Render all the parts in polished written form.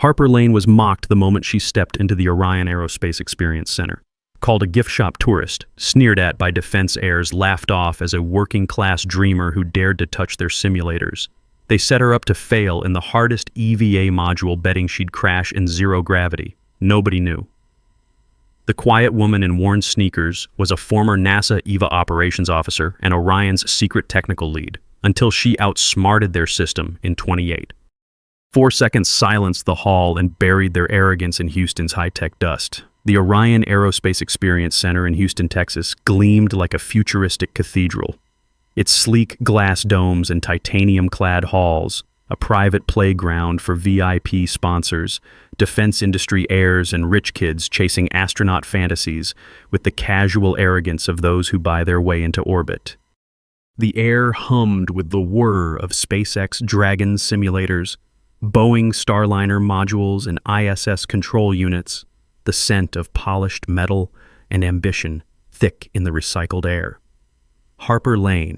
Harper Lane was mocked the moment she stepped into the Orion Aerospace Experience Center. Called a gift shop tourist, sneered at by defense heirs, laughed off as a working-class dreamer who dared to touch their simulators. They set her up to fail in the hardest EVA module, betting she'd crash in zero gravity. Nobody knew. The quiet woman in worn sneakers was a former NASA EVA operations officer and Orion's secret technical lead, until she outsmarted their system in 28. 4 seconds silenced the hall and buried their arrogance in Houston's high-tech dust. The Orion Aerospace Experience Center in Houston, Texas, gleamed like a futuristic cathedral. Its sleek glass domes and titanium-clad halls, a private playground for VIP sponsors, defense industry heirs and rich kids chasing astronaut fantasies with the casual arrogance of those who buy their way into orbit. The air hummed with the whir of SpaceX Dragon simulators, Boeing Starliner modules and ISS control units, the scent of polished metal and ambition thick in the recycled air. Harper Lane,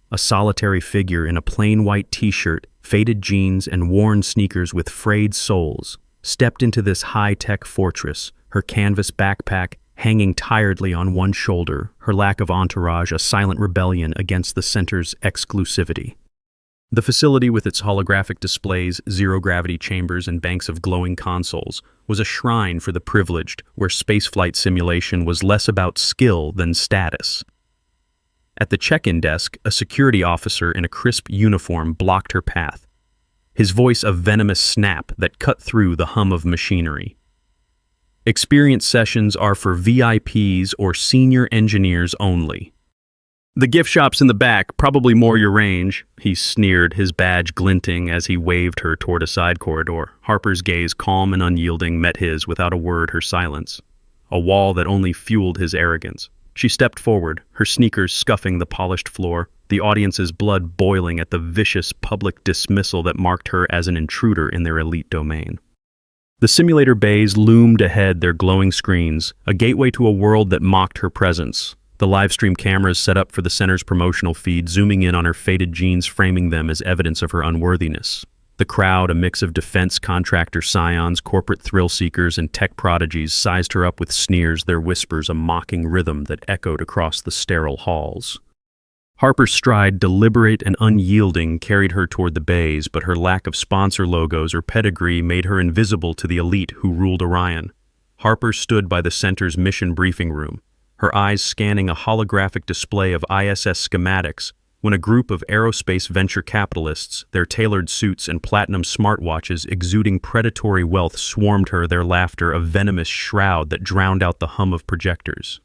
a solitary figure in a plain white t-shirt, faded jeans, and worn sneakers with frayed soles, stepped into this high-tech fortress, her canvas backpack hanging tiredly on one shoulder, her lack of entourage a silent rebellion against the center's exclusivity. The facility, with its holographic displays, zero-gravity chambers, and banks of glowing consoles, was a shrine for the privileged, where spaceflight simulation was less about skill than status. At the check-in desk, a security officer in a crisp uniform blocked her path, his voice a venomous snap that cut through the hum of machinery. Experience sessions are for VIPs or senior engineers only. The gift shop's in the back, probably more your range, he sneered, his badge glinting as he waved her toward a side corridor. Harper's gaze, calm and unyielding, met his without a word, her silence, a wall that only fueled his arrogance. She stepped forward, her sneakers scuffing the polished floor, the audience's blood boiling at the vicious public dismissal that marked her as an intruder in their elite domain. The simulator bays loomed ahead, their glowing screens, a gateway to a world that mocked her presence. The live-stream cameras set up for the center's promotional feed, zooming in on her faded jeans, framing them as evidence of her unworthiness. The crowd, a mix of defense contractor scions, corporate thrill-seekers, and tech prodigies, sized her up with sneers, their whispers a mocking rhythm that echoed across the sterile halls. Harper's stride, deliberate and unyielding, carried her toward the bays, but her lack of sponsor logos or pedigree made her invisible to the elite who ruled Orion. Harper stood by the center's mission briefing room, her eyes scanning a holographic display of ISS schematics, when a group of aerospace venture capitalists, their tailored suits and platinum smartwatches exuding predatory wealth, swarmed her, their laughter a venomous shroud that drowned out the hum of projectors.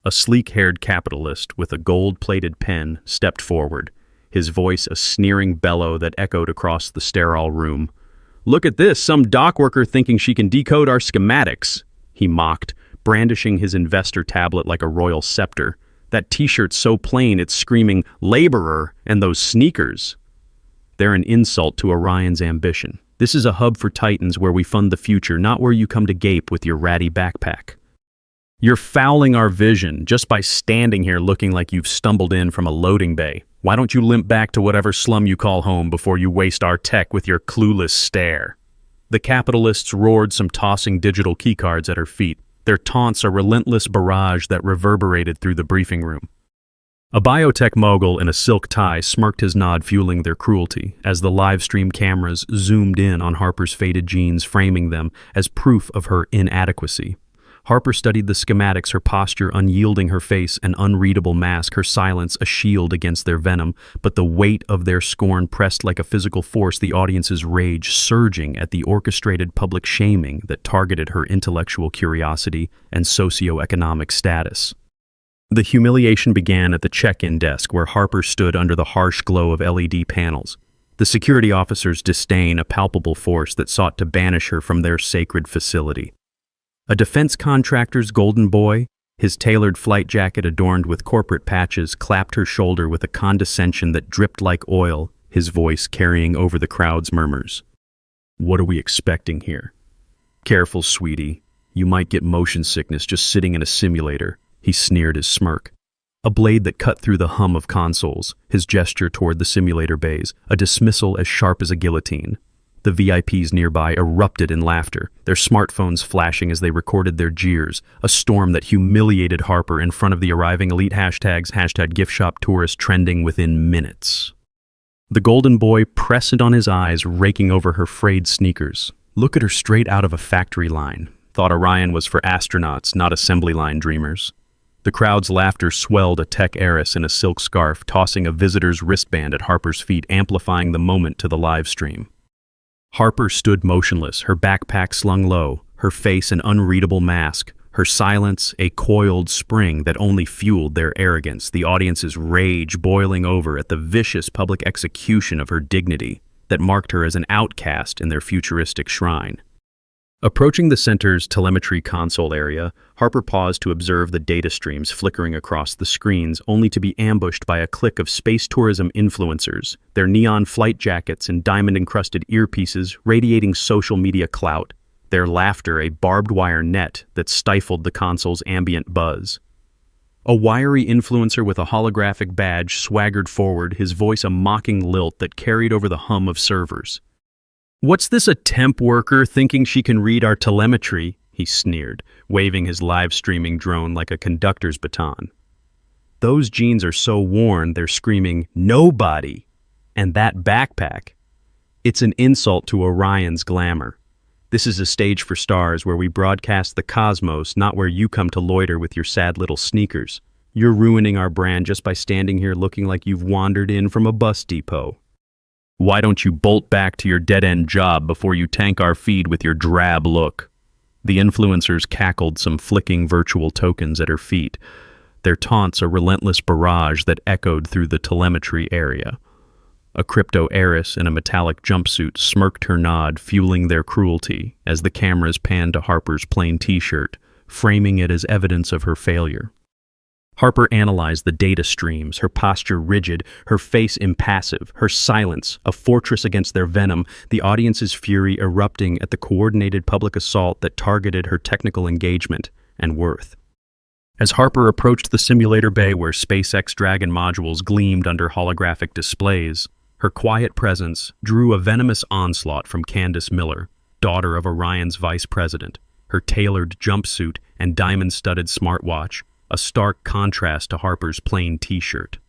A sleek-haired capitalist with a gold-plated pen stepped forward, his voice a sneering bellow that echoed across the sterile room. "Look at this, some dock worker thinking she can decode our schematics," he mocked, brandishing his investor tablet like a royal scepter. That t-shirt's so plain it's screaming, "Laborer," and those sneakers. They're an insult to Orion's ambition. This is a hub for titans where we fund the future, not where you come to gape with your ratty backpack. You're fouling our vision just by standing here looking like you've stumbled in from a loading bay. Why don't you limp back to whatever slum you call home before you waste our tech with your clueless stare? The capitalists roared, some tossing digital keycards at her feet, their taunts a relentless barrage that reverberated through the briefing room. A biotech mogul in a silk tie smirked his nod, fueling their cruelty, as the live-stream cameras zoomed in on Harper's faded jeans, framing them as proof of her inadequacy. Harper studied the schematics, her posture unyielding, her face an unreadable mask, her silence a shield against their venom, but the weight of their scorn pressed like a physical force, the audience's rage surging at the orchestrated public shaming that targeted her intellectual curiosity and socioeconomic status. The humiliation began at the check-in desk, where Harper stood under the harsh glow of LED panels, the security officer's disdain a palpable force that sought to banish her from their sacred facility. A defense contractor's golden boy, his tailored flight jacket adorned with corporate patches, clapped her shoulder with a condescension that dripped like oil, his voice carrying over the crowd's murmurs. "What are we expecting here?" "Careful, sweetie. You might get motion sickness just sitting in a simulator," he sneered, his smirk. A blade that cut through the hum of consoles, his gesture toward the simulator bays, a dismissal as sharp as a guillotine. The VIPs nearby erupted in laughter, their smartphones flashing as they recorded their jeers, a storm that humiliated Harper in front of the arriving elite hashtags, #GiftShopTourist trending within minutes. The golden boy pressed on his eyes, raking over her frayed sneakers. Look at her straight out of a factory line. Thought Orion was for astronauts, not assembly line dreamers. The crowd's laughter swelled a tech heiress in a silk scarf, tossing a visitor's wristband at Harper's feet, amplifying the moment to the live stream. Harper stood motionless, her backpack slung low, her face an unreadable mask, her silence a coiled spring that only fueled their arrogance, the audience's rage boiling over at the vicious public execution of her dignity that marked her as an outcast in their futuristic shrine. Approaching the center's telemetry console area, Harper paused to observe the data streams flickering across the screens, only to be ambushed by a clique of space tourism influencers, their neon flight jackets and diamond-encrusted earpieces radiating social media clout, their laughter a barbed wire net that stifled the console's ambient buzz. A wiry influencer with a holographic badge swaggered forward, his voice a mocking lilt that carried over the hum of servers. "What's this, a temp worker thinking she can read our telemetry?" he sneered, waving his live-streaming drone like a conductor's baton. "Those jeans are so worn they're screaming, 'Nobody!' And that backpack. It's an insult to Orion's glamour. This is a stage for stars where we broadcast the cosmos, not where you come to loiter with your sad little sneakers. You're ruining our brand just by standing here looking like you've wandered in from a bus depot. Why don't you bolt back to your dead-end job before you tank our feed with your drab look?" The influencers cackled, some flicking virtual tokens at her feet, their taunts a relentless barrage that echoed through the telemetry area. A crypto heiress in a metallic jumpsuit smirked her nod, fueling their cruelty, as the cameras panned to Harper's plain t-shirt, framing it as evidence of her failure. Harper analyzed the data streams, her posture rigid, her face impassive, her silence a fortress against their venom, the audience's fury erupting at the coordinated public assault that targeted her technical engagement and worth. As Harper approached the simulator bay where SpaceX Dragon modules gleamed under holographic displays, her quiet presence drew a venomous onslaught from Candace Miller, daughter of Orion's vice president, her tailored jumpsuit and diamond-studded smartwatch, a stark contrast to Harper's plain t-shirt.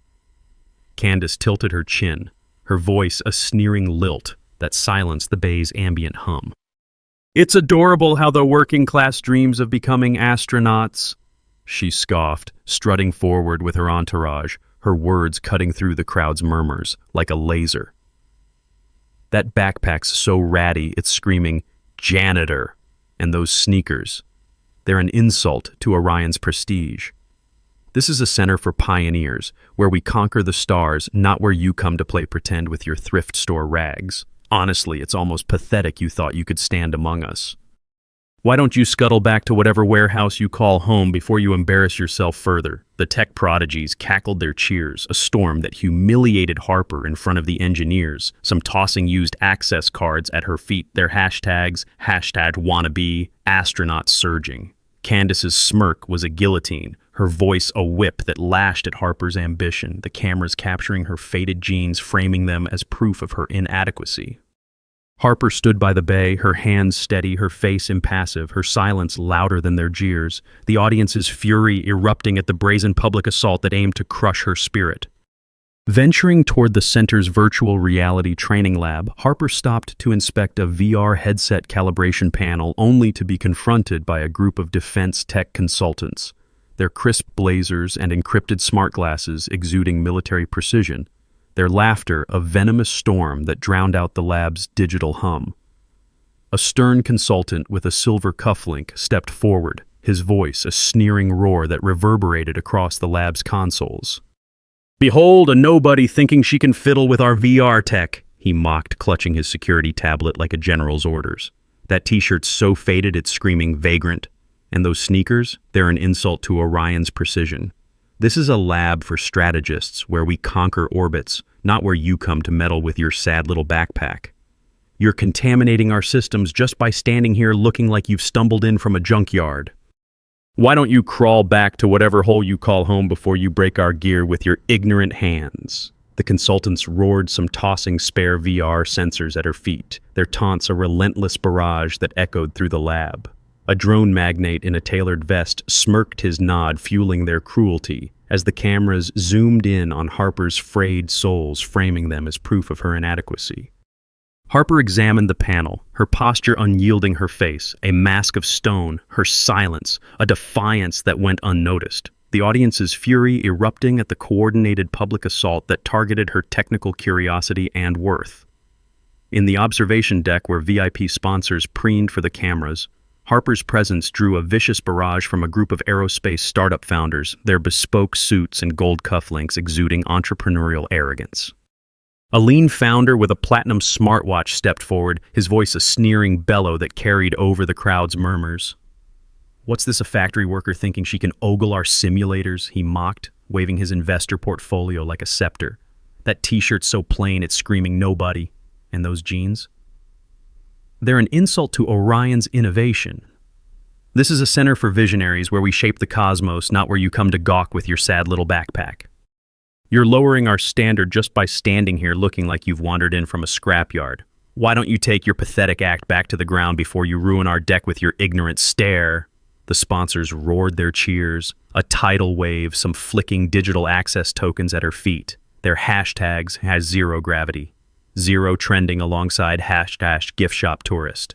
Candace tilted her chin, her voice a sneering lilt that silenced the bay's ambient hum. "It's adorable how the working class dreams of becoming astronauts," she scoffed, strutting forward with her entourage, her words cutting through the crowd's murmurs like a laser. "That backpack's so ratty it's screaming, 'Janitor!' And those sneakers. They're an insult to Orion's prestige. This is a center for pioneers, where we conquer the stars, not where you come to play pretend with your thrift store rags. Honestly, it's almost pathetic you thought you could stand among us. Why don't you scuttle back to whatever warehouse you call home before you embarrass yourself further?" The tech prodigies cackled their cheers, a storm that humiliated Harper in front of the engineers, some tossing used access cards at her feet, their hashtags, #wannabe, astronauts surging. Candace's smirk was a guillotine, her voice a whip that lashed at Harper's ambition, the cameras capturing her faded jeans, framing them as proof of her inadequacy. Harper stood by the bay, her hands steady, her face impassive, her silence louder than their jeers, the audience's fury erupting at the brazen public assault that aimed to crush her spirit. Venturing toward the center's virtual reality training lab, Harper stopped to inspect a VR headset calibration panel, only to be confronted by a group of defense tech consultants, their crisp blazers and encrypted smart glasses exuding military precision, their laughter a venomous storm that drowned out the lab's digital hum. A stern consultant with a silver cufflink stepped forward, his voice a sneering roar that reverberated across the lab's consoles. "Behold a nobody thinking she can fiddle with our VR tech," he mocked, clutching his security tablet like a general's orders. "That t-shirt's so faded it's screaming vagrant. And those sneakers, they're an insult to Orion's precision. This is a lab for strategists where we conquer orbits, not where you come to meddle with your sad little backpack. You're contaminating our systems just by standing here looking like you've stumbled in from a junkyard. Why don't you crawl back to whatever hole you call home before you break our gear with your ignorant hands?" The consultants roared some tossing spare VR sensors at her feet, their taunts a relentless barrage that echoed through the lab. A drone magnate in a tailored vest smirked his nod, fueling their cruelty, as the cameras zoomed in on Harper's frayed soles, framing them as proof of her inadequacy. Harper examined the panel, her posture unyielding, her face, a mask of stone, her silence, a defiance that went unnoticed. The audience's fury erupting at the coordinated public assault that targeted her technical curiosity and worth. In the observation deck where VIP sponsors preened for the cameras, Harper's presence drew a vicious barrage from a group of aerospace startup founders, their bespoke suits and gold cufflinks exuding entrepreneurial arrogance. A lean founder with a platinum smartwatch stepped forward, his voice a sneering bellow that carried over the crowd's murmurs. "What's this, a factory worker thinking she can ogle our simulators?" he mocked, waving his investor portfolio like a scepter. "That t-shirt's so plain it's screaming nobody. And those jeans? They're an insult to Orion's innovation. This is a center for visionaries where we shape the cosmos, not where you come to gawk with your sad little backpack. You're lowering our standard just by standing here looking like you've wandered in from a scrapyard. Why don't you take your pathetic act back to the ground before you ruin our deck with your ignorant stare?" The sponsors roared their cheers, a tidal wave, some flicking digital access tokens at her feet. Their hashtags has zero gravity, zero trending alongside #GiftShopTourist.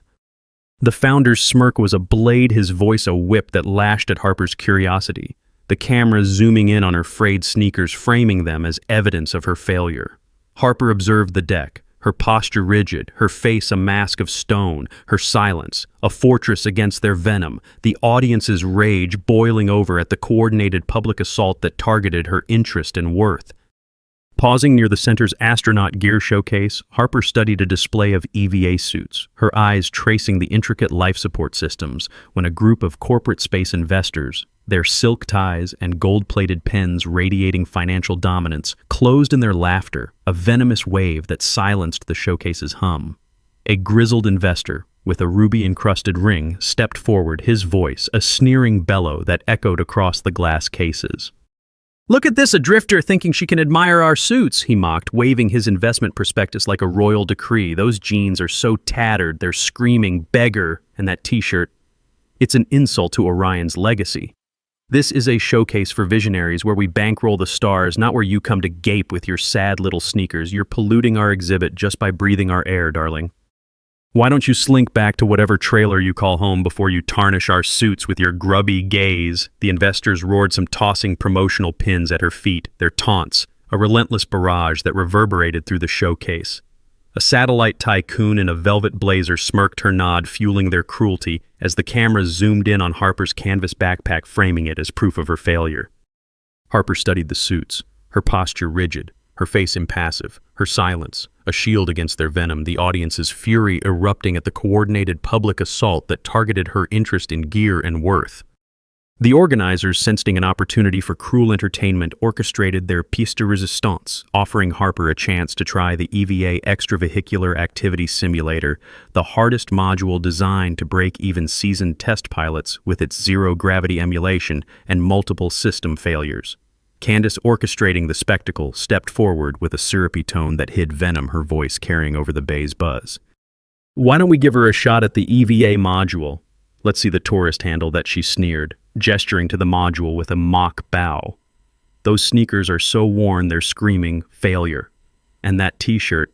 The founder's smirk was a blade, his voice a whip that lashed at Harper's curiosity, the camera zooming in on her frayed sneakers, framing them as evidence of her failure. Harper observed the deck, her posture rigid, her face a mask of stone, her silence a fortress against their venom, the audience's rage boiling over at the coordinated public assault that targeted her interest and worth. Pausing near the center's astronaut gear showcase, Harper studied a display of EVA suits, her eyes tracing the intricate life support systems, when a group of corporate space investors, their silk ties and gold-plated pens radiating financial dominance, closed in their laughter, a venomous wave that silenced the showcase's hum. A grizzled investor, with a ruby-encrusted ring, stepped forward, his voice a sneering bellow that echoed across the glass cases. "Look at this, a drifter thinking she can admire our suits," he mocked, waving his investment prospectus like a royal decree. "Those jeans are so tattered, they're screaming beggar, and that t-shirt, it's an insult to Orion's legacy. This is a showcase for visionaries where we bankroll the stars, not where you come to gape with your sad little sneakers. You're polluting our exhibit just by breathing our air, darling. Why don't you slink back to whatever trailer you call home before you tarnish our suits with your grubby gaze?" The investors roared some tossing promotional pins at her feet, their taunts, a relentless barrage that reverberated through the showcase. A satellite tycoon in a velvet blazer smirked her nod, fueling their cruelty as the cameras zoomed in on Harper's canvas backpack, framing it as proof of her failure. Harper studied the suits, her posture rigid, her face impassive, her silence a shield against their venom, the audience's fury erupting at the coordinated public assault that targeted her interest in gear and worth. The organizers, sensing an opportunity for cruel entertainment, orchestrated their pièce de résistance, offering Harper a chance to try the EVA Extravehicular Activity Simulator, the hardest module designed to break even seasoned test pilots with its zero-gravity emulation and multiple system failures. Candace, orchestrating the spectacle, stepped forward with a syrupy tone that hid venom, her voice carrying over the bay's buzz. "Why don't we give her a shot at the EVA module? Let's see the tourist handle that," she sneered, gesturing to the module with a mock bow. "Those sneakers are so worn they're screaming failure. And that t-shirt,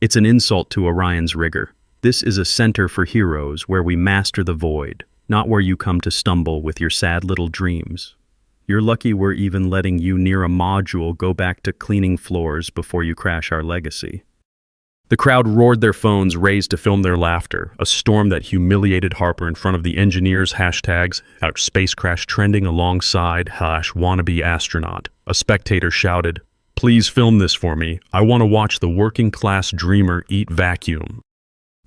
it's an insult to Orion's rigor. This is a center for heroes where we master the void, not where you come to stumble with your sad little dreams. You're lucky we're even letting you near a module go back to cleaning floors before you crash our legacy." The crowd roared, their phones raised to film their laughter, a storm that humiliated Harper in front of the engineers' hashtags, our space crash trending alongside #wannabe astronaut. A spectator shouted, "Please film this for me. I want to watch the working class dreamer eat vacuum."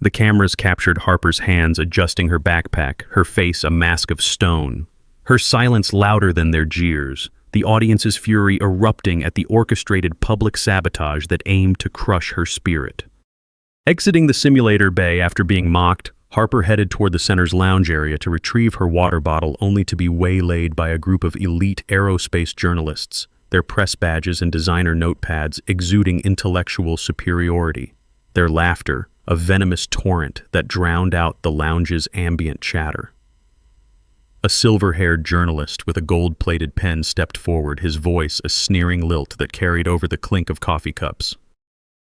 The cameras captured Harper's hands adjusting her backpack, her face a mask of stone, her silence louder than their jeers, the audience's fury erupting at the orchestrated public sabotage that aimed to crush her spirit. Exiting the simulator bay after being mocked, Harper headed toward the center's lounge area to retrieve her water bottle, only to be waylaid by a group of elite aerospace journalists, their press badges and designer notepads exuding intellectual superiority. Their laughter, a venomous torrent that drowned out the lounge's ambient chatter. A silver-haired journalist with a gold-plated pen stepped forward, his voice a sneering lilt that carried over the clink of coffee cups.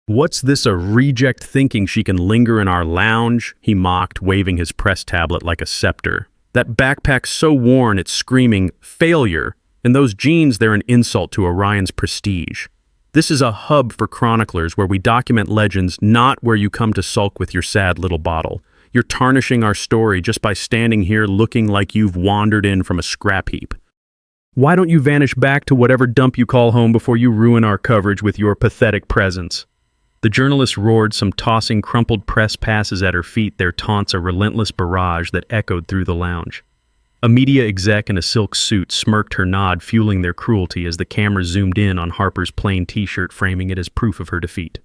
"What's this, a reject thinking she can linger in our lounge?" he mocked, waving his press tablet like a scepter. "That backpack's so worn it's screaming, 'Failure!' And those jeans, they're an insult to Orion's prestige. This is a hub for chroniclers where we document legends, not where you come to sulk with your sad little bottle. You're tarnishing our story just by standing here looking like you've wandered in from a scrap heap. Why don't you vanish back to whatever dump you call home before you ruin our coverage with your pathetic presence?" The journalist roared, some tossing crumpled press passes at her feet, their taunts a relentless barrage that echoed through the lounge. A media exec in a silk suit smirked her nod, fueling their cruelty as the camera zoomed in on Harper's plain t-shirt, framing it as proof of her defeat.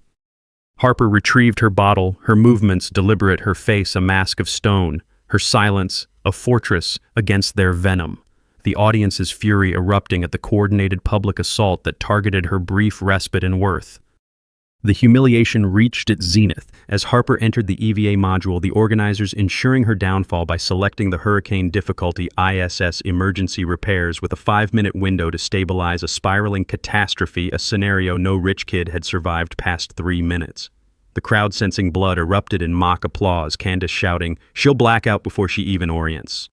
Harper retrieved her bottle, her movements deliberate, her face a mask of stone, her silence a fortress against their venom. The audience's fury erupting at the coordinated public assault that targeted her brief respite in worth. The humiliation reached its zenith as Harper entered the EVA module, the organizers ensuring her downfall by selecting the hurricane difficulty ISS emergency repairs with a 5-minute window to stabilize a spiraling catastrophe, a scenario no rich kid had survived past 3 minutes. The crowd, sensing blood, erupted in mock applause, Candace shouting, "She'll black out before she even orients."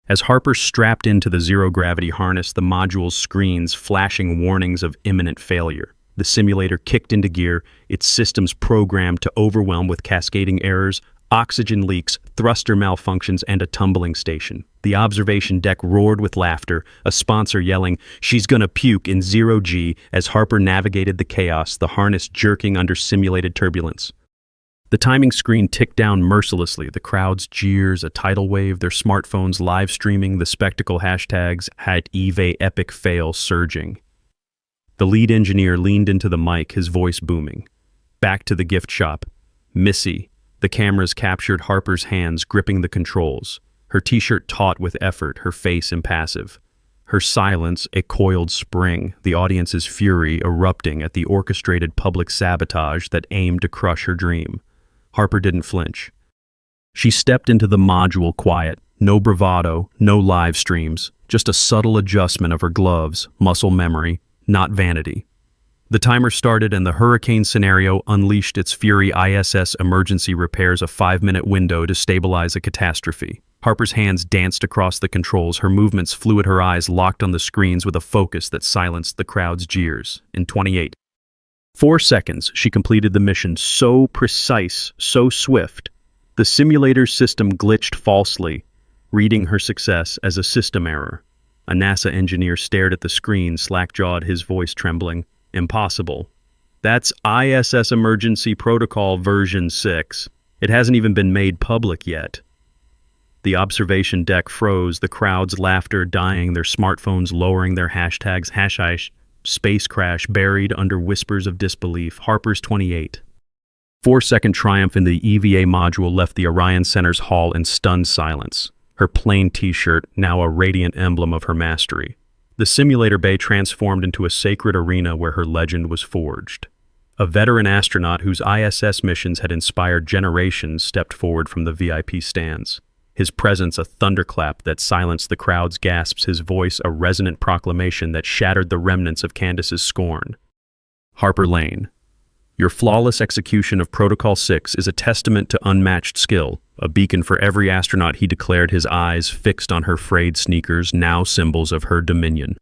As Harper strapped into the zero-gravity harness, the module's screens flashing warnings of imminent failure. The simulator kicked into gear, its systems programmed to overwhelm with cascading errors, oxygen leaks, thruster malfunctions, and a tumbling station. The observation deck roared with laughter, a sponsor yelling, "She's gonna puke" in 0G as Harper navigated the chaos, the harness jerking under simulated turbulence. The timing screen ticked down mercilessly, the crowd's jeers, a tidal wave, their smartphones live streaming, the spectacle hashtags had EVA epic fail surging. The lead engineer leaned into the mic, his voice booming. Back to the gift shop. Missy. The cameras captured Harper's hands gripping the controls, her t-shirt taut with effort, her face impassive. Her silence a coiled spring, the audience's fury erupting at the orchestrated public sabotage that aimed to crush her dream. Harper didn't flinch. She stepped into the module quiet, no bravado, no live streams, just a subtle adjustment of her gloves, muscle memory, not vanity. The timer started and the hurricane scenario unleashed its fury. ISS emergency repairs, a 5-minute window to stabilize a catastrophe. Harper's hands danced across the controls, her movements fluid, her eyes locked on the screens with a focus that silenced the crowd's jeers. In 4 seconds, she completed the mission, so precise, so swift. The simulator's system glitched falsely, reading her success as a system error. A NASA engineer stared at the screen, slack-jawed, his voice trembling. "Impossible. That's ISS Emergency Protocol version 6. It hasn't even been made public yet." The observation deck froze, the crowd's laughter dying, their smartphones lowering their hashtags, space crash buried under whispers of disbelief. Harper's 28. 4-second triumph in the EVA module left the Orion Center's hall in stunned silence. Her plain t-shirt, now a radiant emblem of her mastery. The simulator bay transformed into a sacred arena where her legend was forged. A veteran astronaut whose ISS missions had inspired generations stepped forward from the VIP stands. His presence a thunderclap that silenced the crowd's gasps, his voice a resonant proclamation that shattered the remnants of Candace's scorn. "Harper Lane, your flawless execution of Protocol 6 is a testament to unmatched skill, a beacon for every astronaut," he declared, his eyes fixed on her frayed sneakers, now symbols of her dominion.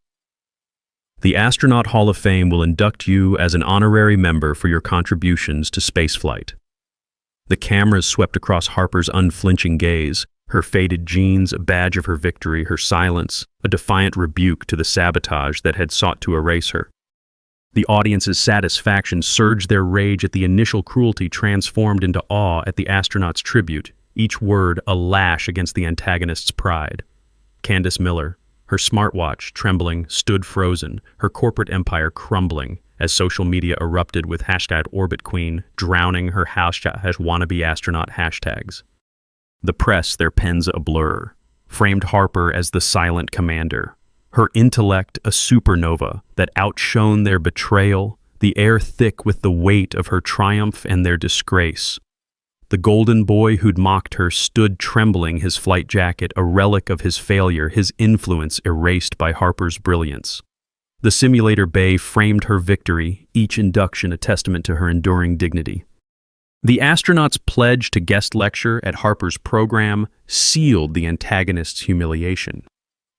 "The Astronaut Hall of Fame will induct you as an honorary member for your contributions to spaceflight." The cameras swept across Harper's unflinching gaze, her faded jeans a badge of her victory, her silence a defiant rebuke to the sabotage that had sought to erase her. The audience's satisfaction surged, their rage at the initial cruelty transformed into awe at the astronaut's tribute, each word a lash against the antagonist's pride. Candace Miller, her smartwatch trembling, stood frozen, her corporate empire crumbling as social media erupted with #OrbitQueen, drowning her #wannabe astronaut hashtags. The press, their pens a blur, framed Harper as the silent commander, her intellect a supernova that outshone their betrayal, the air thick with the weight of her triumph and their disgrace. The golden boy who'd mocked her stood trembling, his flight jacket a relic of his failure, his influence erased by Harper's brilliance. The simulator bay framed her victory, each induction a testament to her enduring dignity. The astronauts' pledge to guest lecture at Harper's program sealed the antagonist's humiliation.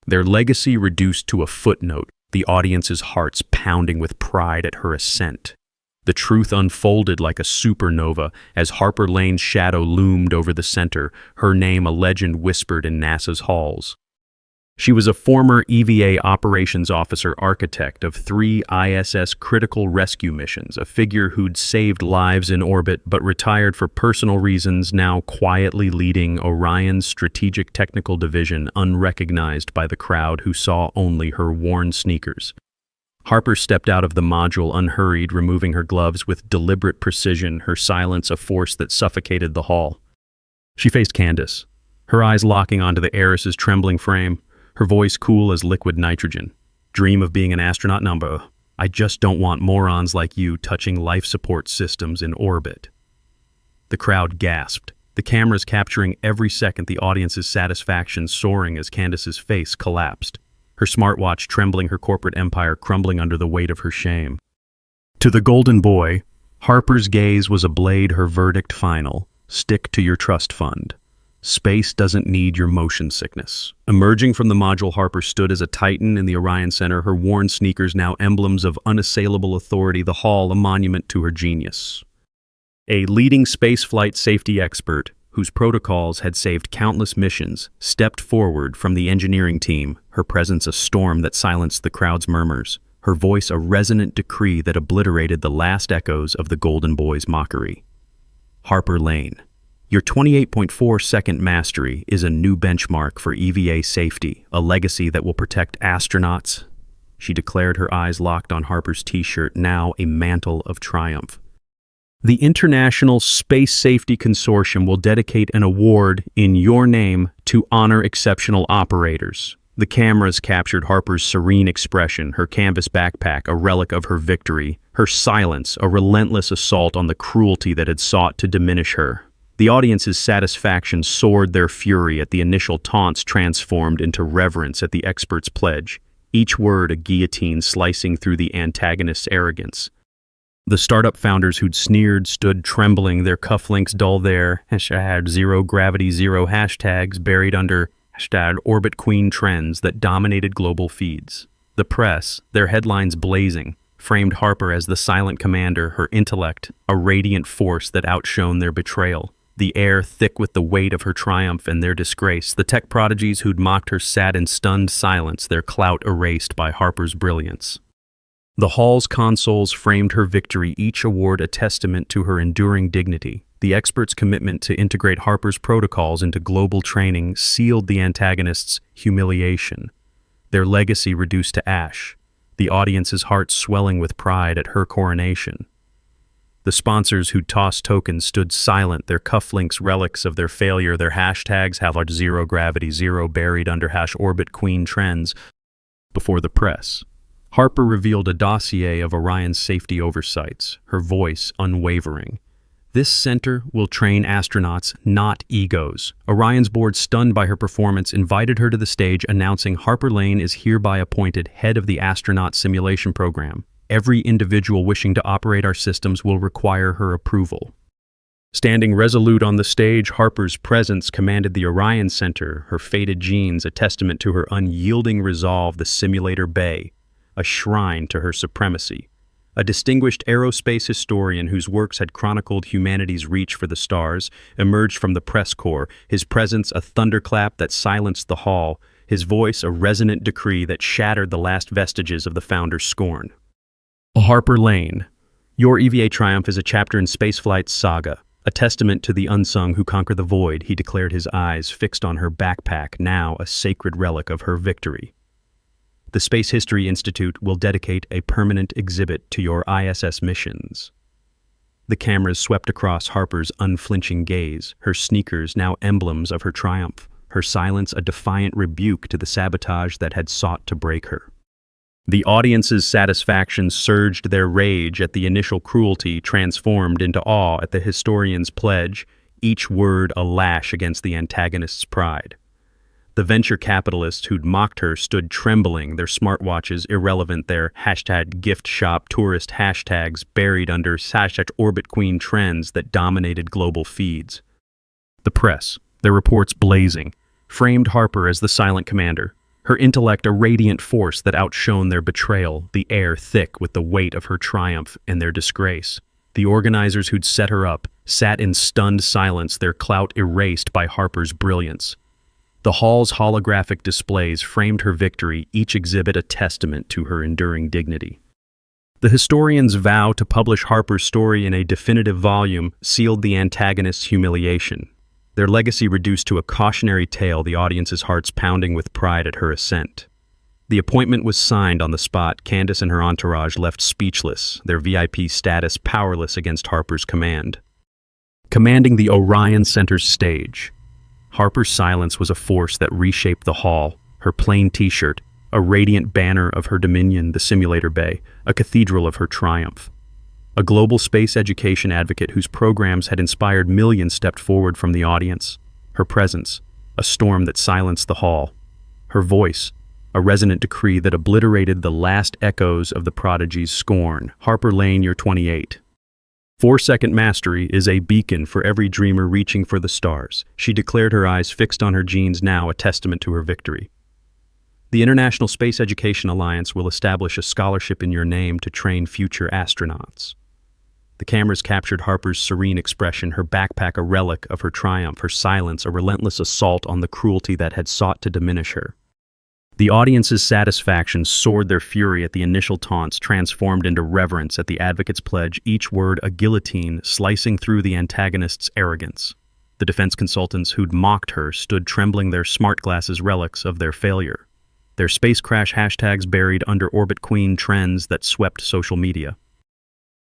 Their legacy reduced to a footnote, the audience's hearts pounding with pride at her ascent. The truth unfolded like a supernova as Harper Lane's shadow loomed over the center, her name a legend whispered in NASA's halls. She was a former EVA operations officer architect of 3 ISS critical rescue missions, a figure who'd saved lives in orbit but retired for personal reasons, now quietly leading Orion's Strategic Technical Division, unrecognized by the crowd who saw only her worn sneakers. Harper stepped out of the module unhurried, removing her gloves with deliberate precision, her silence a force that suffocated the hall. She faced Candace, her eyes locking onto the heiress's trembling frame, her voice cool as liquid nitrogen. Dream of being an astronaut number. I just don't want morons like you touching life support systems in orbit. The crowd gasped, the cameras capturing every second, the audience's satisfaction soaring as Candace's face collapsed, her smartwatch trembling, her corporate empire crumbling under the weight of her shame. To the golden boy, Harper's gaze was a blade, her verdict final. Stick to your trust fund. Space doesn't need your motion sickness. Emerging from the module, Harper stood as a titan in the Orion Center, her worn sneakers now emblems of unassailable authority, the hall a monument to her genius. A leading spaceflight safety expert, whose protocols had saved countless missions, stepped forward from the engineering team, her presence a storm that silenced the crowd's murmurs, her voice a resonant decree that obliterated the last echoes of the golden boy's mockery. Harper Lane. Your 28.4-second mastery is a new benchmark for EVA safety, a legacy that will protect astronauts. She declared, her eyes locked on Harper's t-shirt, now a mantle of triumph. The International Space Safety Consortium will dedicate an award in your name to honor exceptional operators. The cameras captured Harper's serene expression, her canvas backpack a relic of her victory, her silence a relentless assault on the cruelty that had sought to diminish her. The audience's satisfaction soared, their fury at the initial taunts transformed into reverence at the expert's pledge, each word a guillotine slicing through the antagonist's arrogance. The startup founders who'd sneered stood trembling, their cufflinks dull, their #zero gravity zero hashtags buried under #orbit queen trends that dominated global feeds. The press, their headlines blazing, framed Harper as the silent commander, her intellect a radiant force that outshone their betrayal. The air thick with the weight of her triumph and their disgrace, the tech prodigies who'd mocked her sat in stunned silence, their clout erased by Harper's brilliance. The hall's consoles framed her victory, each award a testament to her enduring dignity. The experts' commitment to integrate Harper's protocols into global training sealed the antagonist's humiliation, their legacy reduced to ash, the audience's hearts swelling with pride at her coronation. The sponsors who tossed tokens stood silent, their cufflinks relics of their failure, their hashtags #zero gravity zero buried under #orbit queen trends. Before the press, Harper revealed a dossier of Orion's safety oversights, her voice unwavering. This center will train astronauts, not egos. Orion's board, stunned by her performance, invited her to the stage, announcing Harper Lane is hereby appointed head of the astronaut simulation program. Every individual wishing to operate our systems will require her approval. Standing resolute on the stage, Harper's presence commanded the Orion Center, her faded jeans a testament to her unyielding resolve, the simulator bay, a shrine to her supremacy. A distinguished aerospace historian whose works had chronicled humanity's reach for the stars, emerged from the press corps, his presence a thunderclap that silenced the hall, his voice a resonant decree that shattered the last vestiges of the founder's scorn. Harper Lane, your EVA triumph is a chapter in spaceflight's saga, a testament to the unsung who conquer the void, he declared, his eyes fixed on her backpack, now a sacred relic of her victory. The Space History Institute will dedicate a permanent exhibit to your ISS missions. The cameras swept across Harper's unflinching gaze, her sneakers now emblems of her triumph, her silence a defiant rebuke to the sabotage that had sought to break her. The audience's satisfaction surged, their rage at the initial cruelty transformed into awe at the historian's pledge, each word a lash against the antagonist's pride. The venture capitalists who'd mocked her stood trembling, their smartwatches irrelevant, their #gift shop tourist hashtags buried under #Orbit Queen trends that dominated global feeds. The press, their reports blazing, framed Harper as the silent commander, her intellect a radiant force that outshone their betrayal, the air thick with the weight of her triumph and their disgrace. The organizers who'd set her up sat in stunned silence, their clout erased by Harper's brilliance. The hall's holographic displays framed her victory, each exhibit a testament to her enduring dignity. The historians' vow to publish Harper's story in a definitive volume sealed the antagonist's humiliation, their legacy reduced to a cautionary tale, the audience's hearts pounding with pride at her ascent. The appointment was signed on the spot. Candace and her entourage left speechless, their VIP status powerless against Harper's command. Commanding the Orion Center's stage, Harper's silence was a force that reshaped the hall, her plain t-shirt, a radiant banner of her dominion, the simulator bay, a cathedral of her triumph. A global space education advocate whose programs had inspired millions stepped forward from the audience. Her presence, a storm that silenced the hall. Her voice, a resonant decree that obliterated the last echoes of the prodigy's scorn. Harper Lane, you're 28. 4-second mastery is a beacon for every dreamer reaching for the stars. She declared, her eyes fixed on her genes, now a testament to her victory. The International Space Education Alliance will establish a scholarship in your name to train future astronauts. The cameras captured Harper's serene expression, her backpack a relic of her triumph, her silence a relentless assault on the cruelty that had sought to diminish her. The audience's satisfaction soared, their fury at the initial taunts transformed into reverence at the advocate's pledge, each word a guillotine slicing through the antagonist's arrogance. The defense consultants who'd mocked her stood trembling, their smart glasses relics of their failure, their space crash hashtags buried under Orbit Queen trends that swept social media.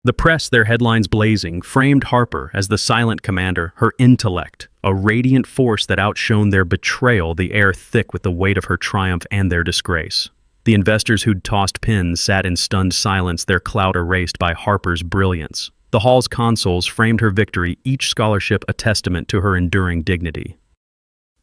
The press, their headlines blazing, framed Harper as the silent commander, her intellect, a radiant force that outshone their betrayal, the air thick with the weight of her triumph and their disgrace. The investors who'd tossed pins sat in stunned silence, their clout erased by Harper's brilliance. The hall's consoles framed her victory, each scholarship a testament to her enduring dignity.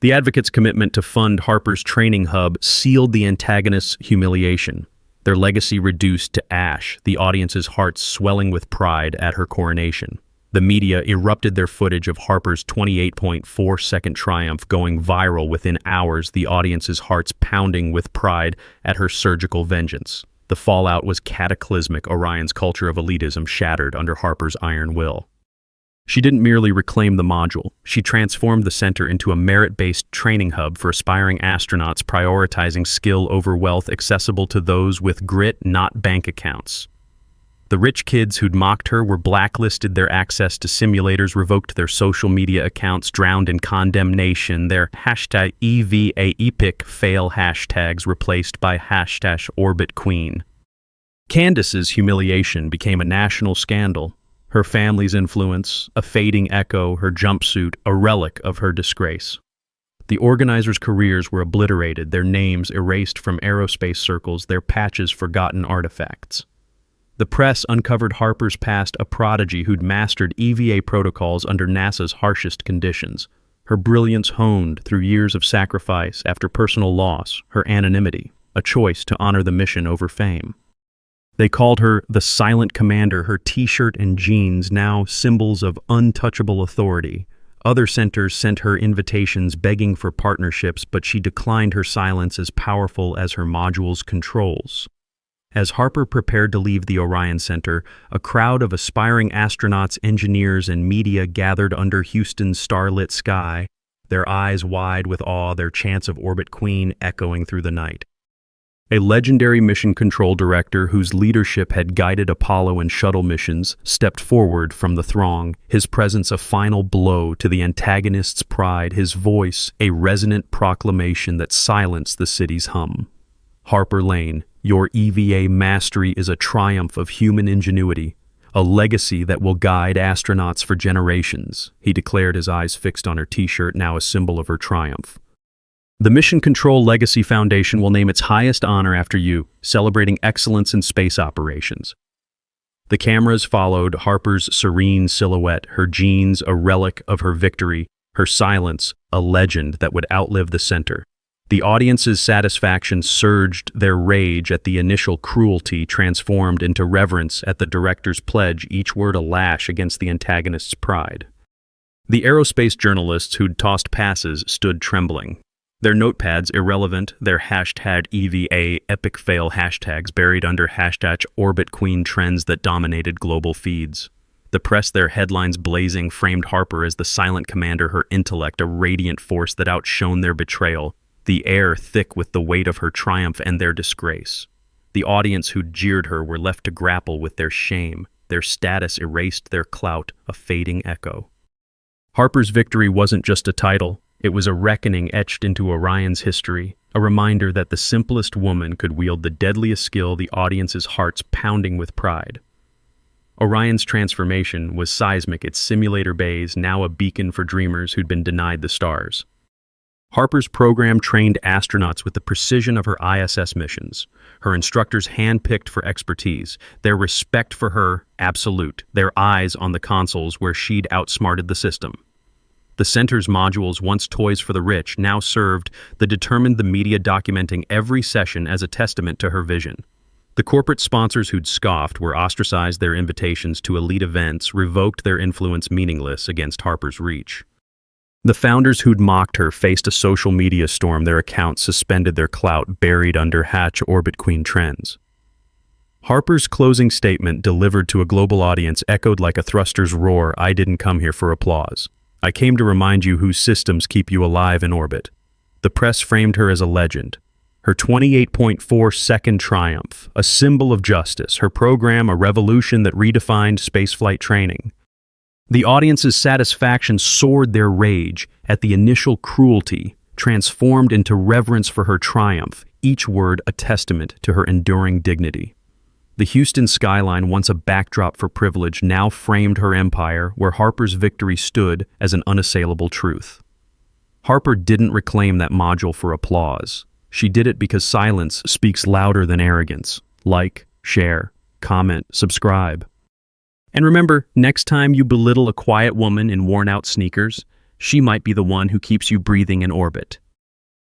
The advocate's commitment to fund Harper's training hub sealed the antagonist's humiliation, their legacy reduced to ash, the audience's hearts swelling with pride at her coronation. The media erupted their footage of Harper's 28.4-second triumph going viral within hours, the audience's hearts pounding with pride at her surgical vengeance. The fallout was cataclysmic, Orion's culture of elitism shattered under Harper's iron will. She didn't merely reclaim the module, she transformed the center into a merit-based training hub for aspiring astronauts, prioritizing skill over wealth, accessible to those with grit, not bank accounts. The rich kids who'd mocked her were blacklisted, their access to simulators revoked, their social media accounts drowned in condemnation, their #EVAEpic fail hashtags replaced by #OrbitQueen. Candace's humiliation became a national scandal. Her family's influence, a fading echo, her jumpsuit, a relic of her disgrace. The organizers' careers were obliterated, their names erased from aerospace circles, their patches forgotten artifacts. The press uncovered Harper's past, a prodigy who'd mastered EVA protocols under NASA's harshest conditions. Her brilliance honed through years of sacrifice after personal loss, her anonymity, a choice to honor the mission over fame. They called her the silent commander, her t-shirt and jeans now symbols of untouchable authority. Other centers sent her invitations begging for partnerships, but she declined, her silence as powerful as her module's controls. As Harper prepared to leave the Orion Center, a crowd of aspiring astronauts, engineers, and media gathered under Houston's starlit sky, their eyes wide with awe, their chants of Orbit Queen echoing through the night. A legendary mission control director whose leadership had guided Apollo and shuttle missions stepped forward from the throng, his presence a final blow to the antagonist's pride, his voice a resonant proclamation that silenced the city's hum. Harper Lane, your EVA mastery is a triumph of human ingenuity, a legacy that will guide astronauts for generations, he declared, his eyes fixed on her t-shirt, now a symbol of her triumph. The Mission Control Legacy Foundation will name its highest honor after you, celebrating excellence in space operations. The cameras followed Harper's serene silhouette, her genes a relic of her victory, her silence a legend that would outlive the center. The audience's satisfaction surged, their rage at the initial cruelty transformed into reverence at the director's pledge, each word a lash against the antagonist's pride. The aerospace journalists who'd tossed passes stood trembling. Their notepads irrelevant, their hashtag EVA epic fail hashtags buried under hashtag orbit queen trends that dominated global feeds. The press, their headlines blazing, framed Harper as the silent commander, her intellect a radiant force that outshone their betrayal, the air thick with the weight of her triumph and their disgrace. The audience who jeered her were left to grapple with their shame, their status erased, their clout a fading echo. Harper's victory wasn't just a title, it was a reckoning etched into Orion's history, a reminder that the simplest woman could wield the deadliest skill, the audience's hearts pounding with pride. Orion's transformation was seismic, its simulator bays now a beacon for dreamers who'd been denied the stars. Harper's program trained astronauts with the precision of her ISS missions, her instructors handpicked for expertise, their respect for her absolute, their eyes on the consoles where she'd outsmarted the system. The center's modules, once toys for the rich, now served the media documenting every session as a testament to her vision. The corporate sponsors who'd scoffed were ostracized, their invitations to elite events revoked, their influence meaningless against Harper's reach. The founders who'd mocked her faced a social media storm, their accounts suspended, their clout buried under orbit queen trends. Harper's closing statement, delivered to a global audience, echoed like a thruster's roar. I didn't come here for applause. I came to remind you whose systems keep you alive in orbit. The press framed her as a legend. Her 28.4-second triumph, a symbol of justice, her program a revolution that redefined spaceflight training. The audience's satisfaction soared, their rage at the initial cruelty transformed into reverence for her triumph, each word a testament to her enduring dignity. The Houston skyline, once a backdrop for privilege, now framed her empire, where Harper's victory stood as an unassailable truth. Harper didn't reclaim that module for applause. She did it because silence speaks louder than arrogance. Like, share, comment, subscribe. And remember, next time you belittle a quiet woman in worn-out sneakers, she might be the one who keeps you breathing in orbit.